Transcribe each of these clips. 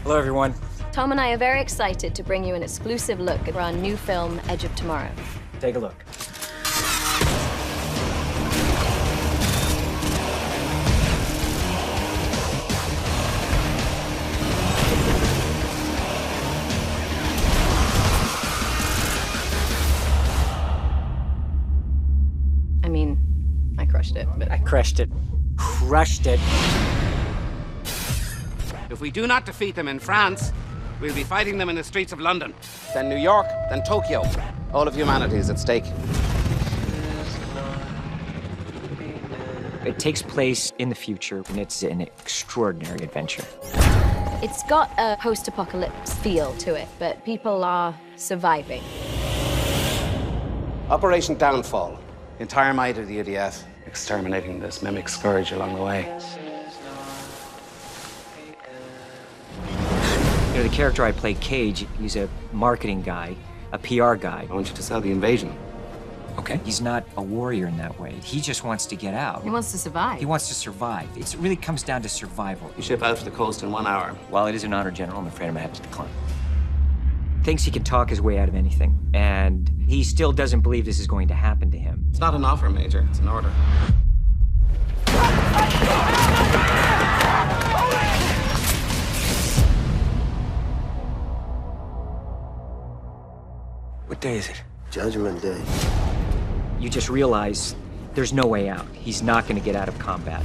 Hello, everyone. Tom and I are very excited to bring you an exclusive look at our new film, Edge of Tomorrow. Take a look. I mean, I crushed it, but... I crushed it. Crushed it. If we do not defeat them in France, we'll be fighting them in the streets of London, then New York, then Tokyo. All of humanity is at stake. It takes place in the future, and it's an extraordinary adventure. It's got a post-apocalypse feel to it, but people are surviving. Operation Downfall. The entire might of the UDF, exterminating this mimic scourge along the way. You know, the character I play, Cage, he's a marketing guy, a PR guy. I want you to sell the invasion. Okay. He's not a warrior in that way. He just wants to get out. He wants to survive. He wants to survive. It really comes down to survival. You ship out to the coast in 1 hour. While it is an honor general, I'm afraid I'm gonna have to decline. Thinks he can talk his way out of anything, and he still doesn't believe this is going to happen to him. It's not an offer, Major. It's an order. What day is it? Judgment Day. You just realize there's no way out. He's not gonna get out of combat.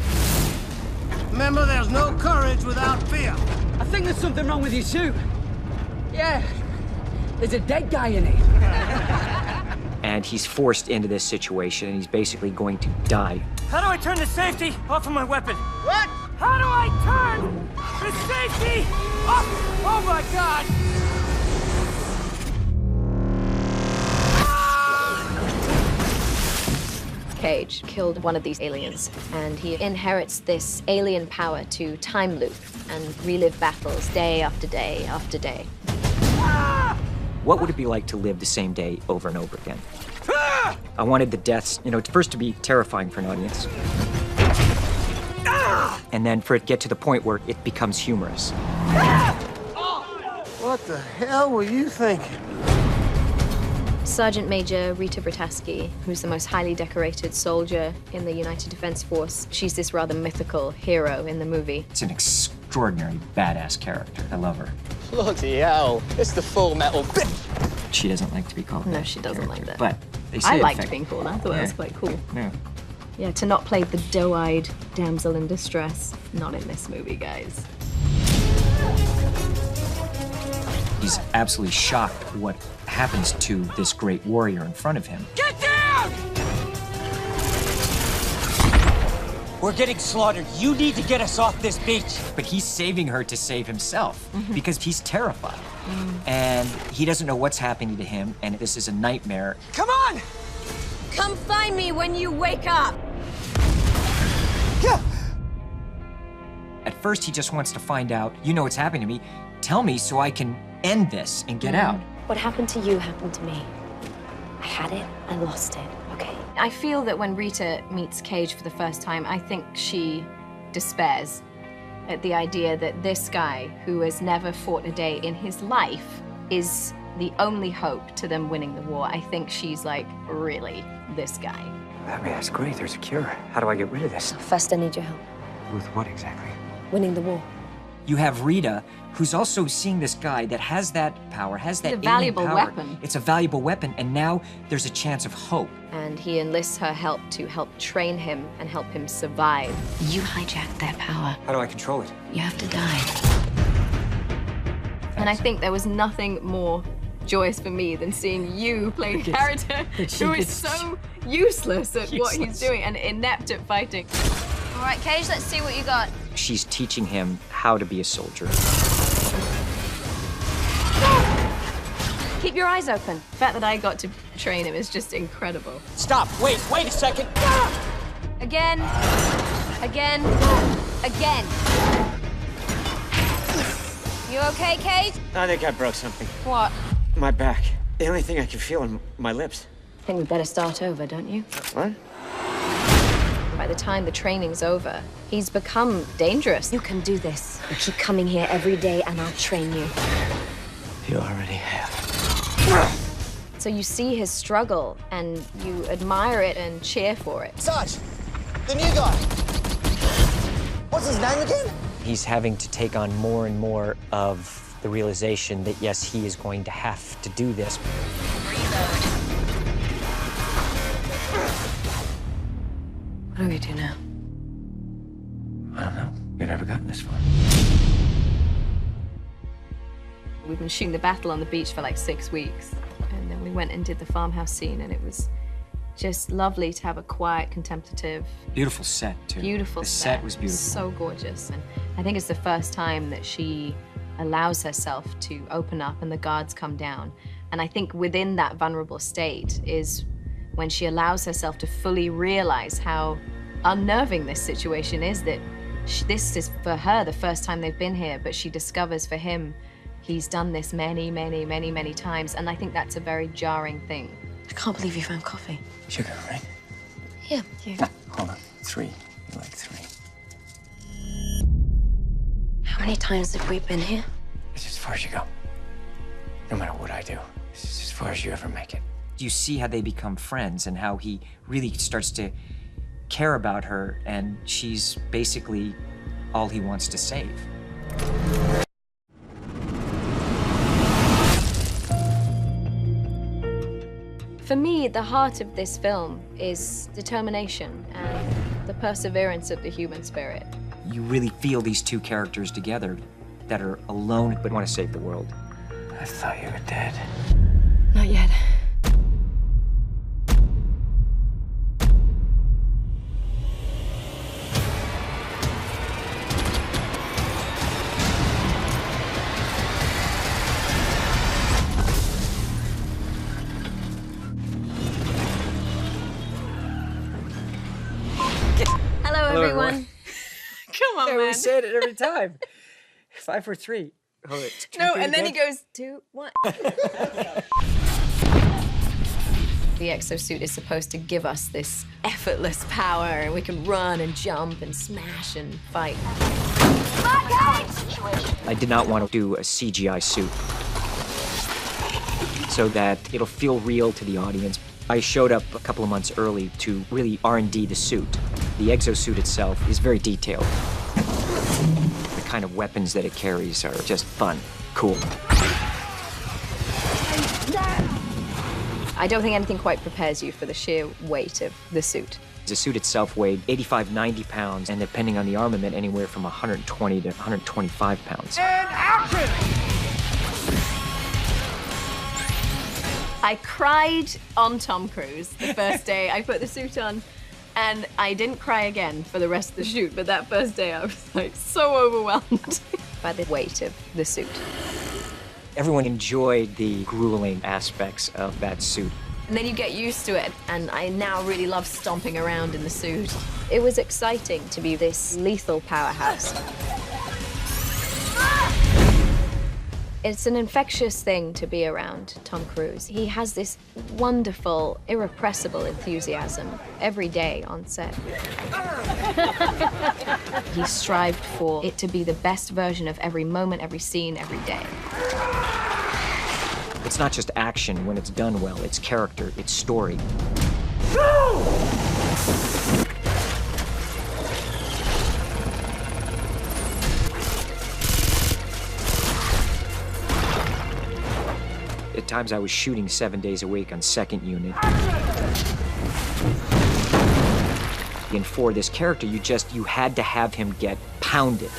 Remember, there's no courage without fear. I think there's something wrong with your suit. Yeah, there's a dead guy in it. And he's forced into this situation, and he's basically going to die. How do I turn the safety off of my weapon? What? How do I turn the safety off? Oh my God! Cage killed one of these aliens, and he inherits this alien power to time loop and relive battles day after day after day. What would it be like to live the same day over and over again? I wanted the deaths, first to be terrifying for an audience. And then for it to get to the point where it becomes humorous. What the hell were you thinking? Sergeant Major Rita Brataski, who's the most highly decorated soldier in the United Defense Force, she's this rather mythical hero in the movie. It's an extraordinary badass character. I love her. Bloody hell. It's the full metal bit. She doesn't like to be called No, that she doesn't like that. But they say I in liked fact- being called. I thought that was Yeah. quite cool. Yeah. Yeah, to not play the doe-eyed damsel in distress. Not in this movie, guys. He's absolutely shocked what happens to this great warrior in front of him. Get down! We're getting slaughtered. You need to get us off this beach. But he's saving her to save himself because he's terrified. And he doesn't know what's happening to him, and this is a nightmare. Come on! Come find me when you wake up! At first, he just wants to find out, what's happening to me. Tell me so I can end this and get out. What happened to you happened to me. I had it, I lost it, okay? I feel that when Rita meets Cage for the first time, I think she despairs at the idea that this guy, who has never fought a day in his life, is the only hope to them winning the war. I think she's like, really, this guy. I mean, that's great. There's a cure. How do I get rid of this? First, I need your help. With what exactly? Winning the war. You have Rita, who's also seeing this guy that has that power, has that It's a alien valuable power. weapon. It's a valuable weapon, and now there's a chance of hope. And he enlists her help to help train him and help him survive. You hijacked their power. How do I control it? You have to die. And I think there was nothing more joyous for me than seeing you play a character who is so useless at what he's doing and inept at fighting. All right, Cage, let's see what you got. She's teaching him how to be a soldier. Keep your eyes open. The fact that I got to train him is just incredible. Stop. Wait a second. Again. Again. Again. You okay, Cage? I think I broke something. What? My back. The only thing I can feel in my lips. I think we better start over, don't you? What? by the time the training's over, he's become dangerous. You can do this. You keep coming here every day and I'll train you. You already have. So you see his struggle and you admire it and cheer for it. Sarge, the new guy. What's his name again? He's having to take on more and more of the realization that, yes, he is going to have to do this. What do we do now? I don't know. We've never gotten this far. We've been shooting the battle on the beach for like 6 weeks. And then we went and did the farmhouse scene, and it was just lovely to have a quiet, contemplative, Beautiful set, too. beautiful The set. set was beautiful. So gorgeous. And I think it's the first time that she allows herself to open up and the guards come down. And I think within that vulnerable state is when she allows herself to fully realize how unnerving this situation is, that this is, for her, the first time they've been here, but she discovers for him, he's done this many, many, many, many times. And I think that's a very jarring thing. I can't believe you found coffee. Sugar, right? Yeah, you. Hold on. 3. You like 3. How many times have we been here? It's as far as you go. No matter what I do, this is as far as you ever make it. You see how they become friends and how he really starts to care about her, and she's basically all he wants to save. For me, the heart of this film is determination and the perseverance of the human spirit. You really feel these two characters together that are alone but want to save the world. I thought you were dead. Not yet. Hello, everyone. Come on, Yeah, man. we say it every time. 5 for 3. Hold it. No, and then he goes, 2, 1. The exosuit is supposed to give us this effortless power, and we can run and jump and smash and fight. I did not want to do a CGI suit so that it'll feel real to the audience. I showed up a couple of months early to really R&D the suit. The exosuit itself is very detailed. The kind of weapons that it carries are just fun, cool. I don't think anything quite prepares you for the sheer weight of the suit. The suit itself weighed 85, 90 pounds, and depending on the armament, anywhere from 120 to 125 pounds. And action! I cried on Tom Cruise the first day I put the suit on, and I didn't cry again for the rest of the shoot, but that first day I was like so overwhelmed by the weight of the suit. Everyone enjoyed the grueling aspects of that suit. And then you get used to it, and I now really love stomping around in the suit. It was exciting to be this lethal powerhouse. It's an infectious thing to be around Tom Cruise. He has this wonderful, irrepressible enthusiasm every day on set. He strived for it to be the best version of every moment, every scene, every day. It's not just action when it's done well, it's character, it's story. At times I was shooting 7 days a week on second unit. And for this character, you had to have him get pounded.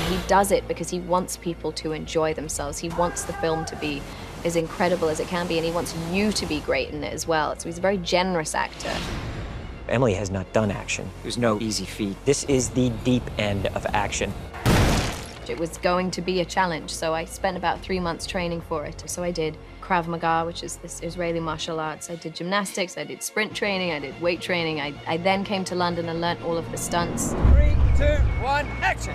He does it because he wants people to enjoy themselves. He wants the film to be as incredible as it can be, and he wants you to be great in it as well. So he's a very generous actor. Emily has not done action. There's no easy feat. This is the deep end of action. It was going to be a challenge, so I spent about 3 months training for it. So I did Krav Maga, which is this Israeli martial arts. I did gymnastics, I did sprint training, I did weight training. I then came to London and learnt all of the stunts. 3, 2, 1, action!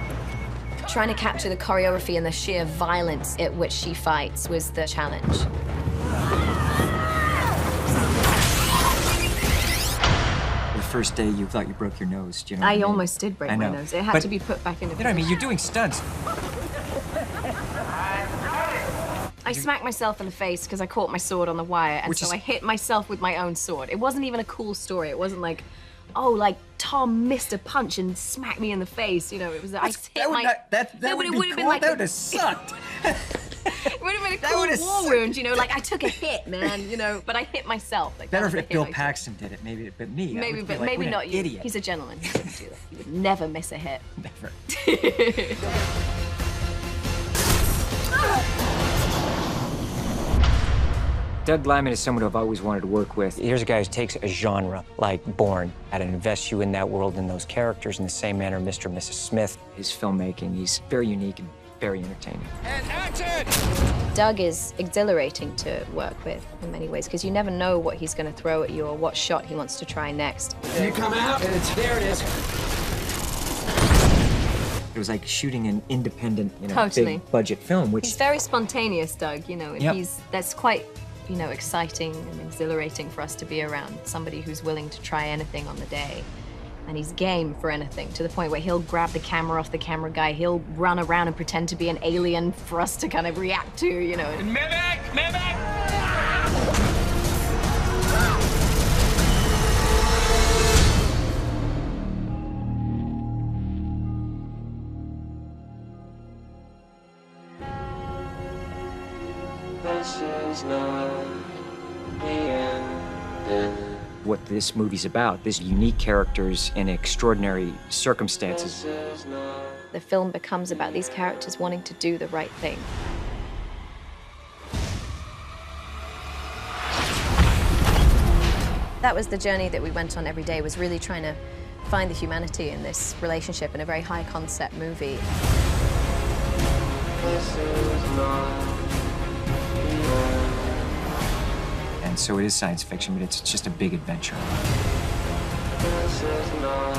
Trying to capture the choreography and the sheer violence at which she fights was the challenge. first day you thought you broke your nose. Do you know what I mean? almost did break my nose. It had to be put back into You know what I mean? You're doing stunts. I smacked myself in the face because I caught my sword on the wire, and I hit myself with my own sword. It wasn't even a cool story. It wasn't like, oh, like Tom missed a punch and smacked me in the face. You know, it was I hit my. That would be cool. Like, that would have sucked. It would have been a cool war wound, you know, like I took a hit, man, you know, but I hit myself. Like, better if Bill Paxton did it, maybe, but me. Maybe, but like, maybe not you. Idiot. He's a gentleman. He wouldn't do that. He would never miss a hit. Never. Doug Liman is someone who I've always wanted to work with. Here's a guy who takes a genre like Bourne and invests you in that world and those characters in the same manner Mr. and Mrs. Smith. His filmmaking, he's very unique and very entertaining. And action! Doug is exhilarating to work with in many ways because you never know what he's going to throw at you or what shot he wants to try next. You come out, and there it is. It was like shooting an independent, you know, Totally. big budget film, which... He's very spontaneous, Doug, you know, and Yep. that's quite, you know, exciting and exhilarating for us to be around. Somebody who's willing to try anything on the day. And he's game for anything, to the point where he'll grab the camera off the camera guy, he'll run around and pretend to be an alien for us to kind of react to, you know. Mimic! Mimic! This is not the end. What this movie's about, these unique characters in extraordinary circumstances. The film becomes about these characters wanting to do the right thing. That was the journey that we went on every day, was really trying to find the humanity in this relationship in a very high concept movie. This is not And so it is science fiction, but it's just a big adventure. This is not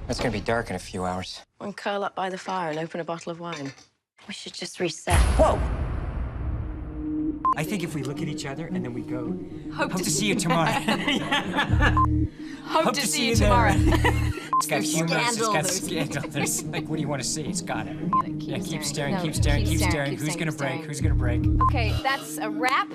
It's gonna be dark in a few hours. And curl up by the fire and open a bottle of wine. We should just reset. Whoa! I think if we look at each other and then we go, hope to see you tomorrow. Hope to see you tomorrow. It's got humor, it's got Scandal. scandal. There's like, what do you want to see? It's got it. Yeah, keep staring, No, keep staring, keep keep staring, staring. keep Who's staring, gonna keep break? staring. Who's gonna break? Okay, that's a wrap.